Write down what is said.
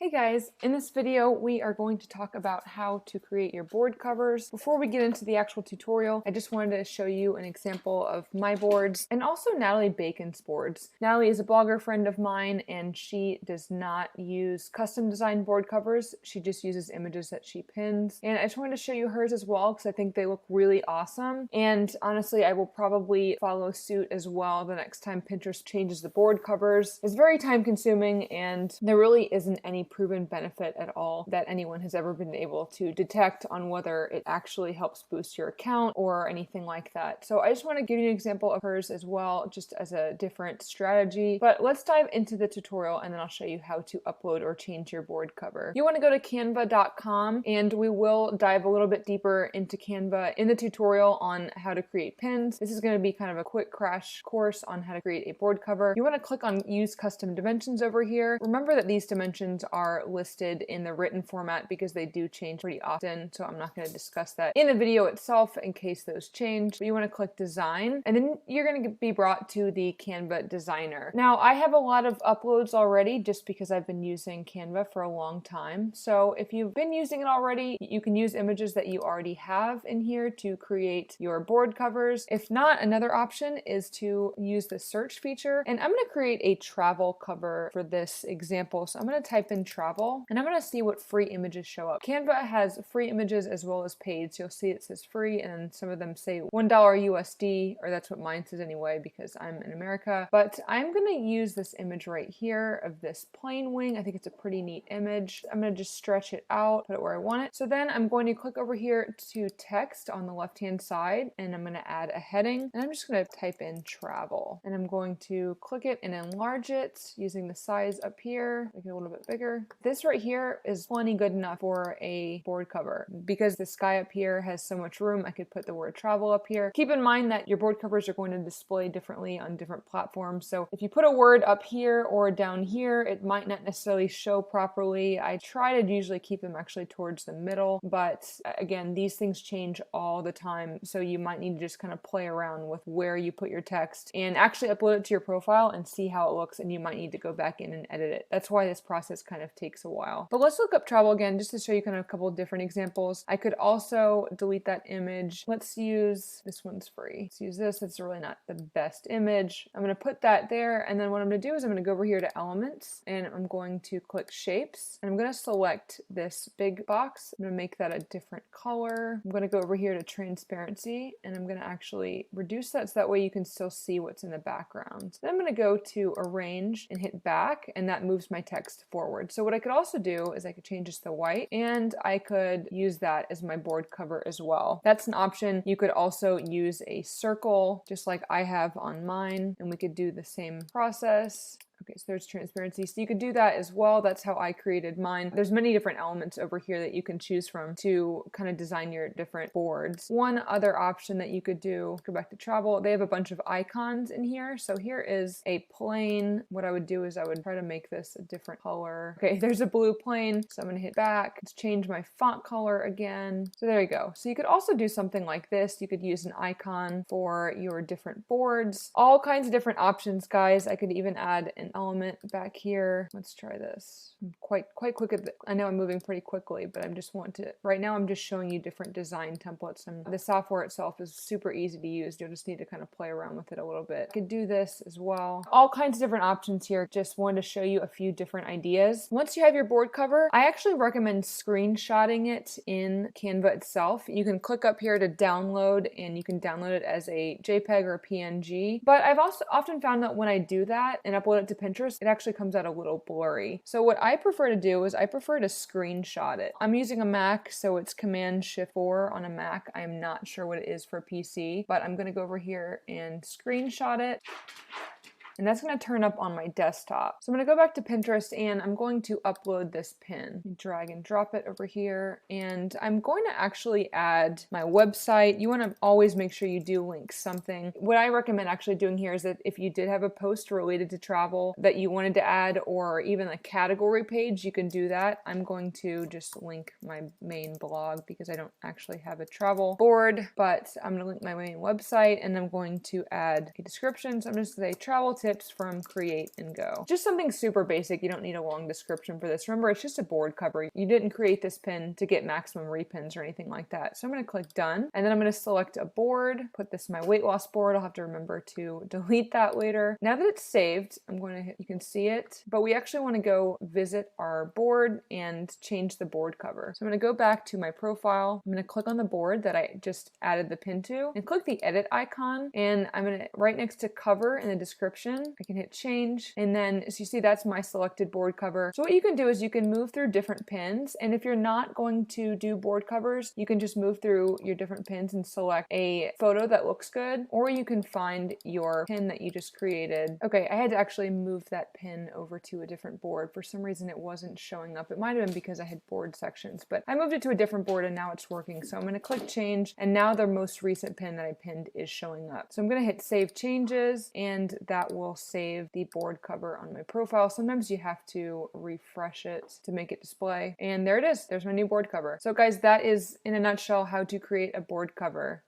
Hey guys, in this video we are going to talk about how to create your board covers. Before we get into the actual tutorial, I just wanted to show you an example of my boards and also Natalie Bacon's boards. Natalie is a blogger friend of mine and she does not use custom designed board covers. She just uses images that she pins. And I just wanted to show you hers as well because I think they look really awesome. And honestly, I will probably follow suit as well the next time Pinterest changes the board covers. It's very time consuming and there really isn't any proven benefit at all that anyone has ever been able to detect on whether it actually helps boost your account or anything like that. So I just want to give you an example of hers as well, just as a different strategy. But let's dive into the tutorial and then I'll show you how to upload or change your board cover. You want to go to canva.com and we will dive a little bit deeper into Canva in the tutorial on how to create pins. This is going to be kind of a quick crash course on how to create a board cover. You want to click on use custom dimensions over here. Remember that these dimensions are listed in the written format because they do change pretty often, so I'm not going to discuss that in the video itself in case those change. But you want to click design and then you're going to be brought to the Canva designer. Now I have a lot of uploads already just because I've been using Canva for a long time. So if you've been using it already, you can use images that you already have in here to create your board covers. If not, another option is to use the search feature, and I'm going to create a travel cover for this example. So I'm going to type in travel and I'm going to see what free images show up. Canva has free images as well as paid. So you'll see it says free and then some of them say $1 USD, or that's what mine says anyway because I'm in America. But I'm going to use this image right here of this plane wing. I think it's a pretty neat image. I'm going to just stretch it out, put it where I want it. So then I'm going to click over here to text on the left hand side and I'm going to add a heading and I'm just going to type in travel and I'm going to click it and enlarge it using the size up here, make it a little bit bigger. This right here is plenty good enough for a board cover because the sky up here has so much room. I could put the word travel up here. Keep in mind that your board covers are going to display differently on different platforms. So if you put a word up here or down here, it might not necessarily show properly. I try to usually keep them actually towards the middle, but again, these things change all the time. So you might need to just kind of play around with where you put your text and actually upload it to your profile and see how it looks, and you might need to go back in and edit it. That's why this process kind of takes a while. But let's look up travel again just to show you kind of a couple of different examples. I could also delete that image. Let's use, this one's free. Let's use this. It's really not the best image. I'm going to put that there, and then what I'm going to do is I'm going to go over here to elements and I'm going to click shapes and I'm going to select this big box. I'm going to make that a different color. I'm going to go over here to transparency and I'm going to actually reduce that so that way you can still see what's in the background. Then I'm going to go to arrange and hit back, and that moves my text forward. So what I could also do is I could change this to white and I could use that as my board cover as well. That's an option. You could also use a circle just like I have on mine, and we could do the same process. Okay, so there's transparency. So you could do that as well. That's how I created mine. There's many different elements over here that you can choose from to kind of design your different boards. One other option that you could do, go back to travel, they have a bunch of icons in here. So here is a plane. What I would do is I would try to make this a different color. Okay, there's a blue plane. So I'm gonna hit back. Let's change my font color again. So there you go. So you could also do something like this. You could use an icon for your different boards. All kinds of different options, guys. I could even add an element back here. Let's try this. I'm quite quick at I know I'm moving pretty quickly, but I just want to, right now I'm just showing you different design templates, and the software itself is super easy to use. You'll just need to kind of play around with it a little bit. I could do this as well. All kinds of different options here. Just wanted to show you a few different ideas. Once you have your board cover, I actually recommend screenshotting it in Canva itself. You can click up here to download and you can download it as a JPEG or a PNG. But I've also often found that when I do that and upload it to Pinterest, it actually comes out a little blurry. So what I prefer to do is I prefer to screenshot it. I'm using a Mac, so it's Command-Shift-4 on a Mac. I'm not sure what it is for PC, but I'm gonna go over here and screenshot it. And that's going to turn up on my desktop. So I'm going to go back to Pinterest and I'm going to upload this pin. Drag and drop it over here, and I'm going to actually add my website. You want to always make sure you do link something. What I recommend actually doing here is that if you did have a post related to travel that you wanted to add, or even a category page, you can do that. I'm going to just link my main blog because I don't actually have a travel board, but I'm going to link my main website and I'm going to add a description. So I'm just going to say travel tips tips from Create and Go. Just something super basic. You don't need a long description for this. Remember, it's just a board cover. You didn't create this pin to get maximum repins or anything like that. So I'm going to click done, and then I'm going to select a board, put this in my weight loss board. I'll have to remember to delete that later. Now that it's saved, I'm going to hit, you can see it, but we actually want to go visit our board and change the board cover. So I'm going to go back to my profile. I'm going to click on the board that I just added the pin to and click the edit icon, and I'm going to, right next to cover in the description, I can hit change, and then as you see, that's my selected board cover. So what you can do is you can move through different pins, and if you're not going to do board covers, you can just move through your different pins and select a photo that looks good, or you can find your pin that you just created. Okay, I had to actually move that pin over to a different board. For some reason it wasn't showing up. It might have been because I had board sections, but I moved it to a different board and now it's working. So I'm going to click change, and now the most recent pin that I pinned is showing up. So I'm going to hit save changes, and that will save the board cover on my profile. Sometimes you have to refresh it to make it display, and there it is. There's my new board cover. So guys, that is in a nutshell how to create a board cover.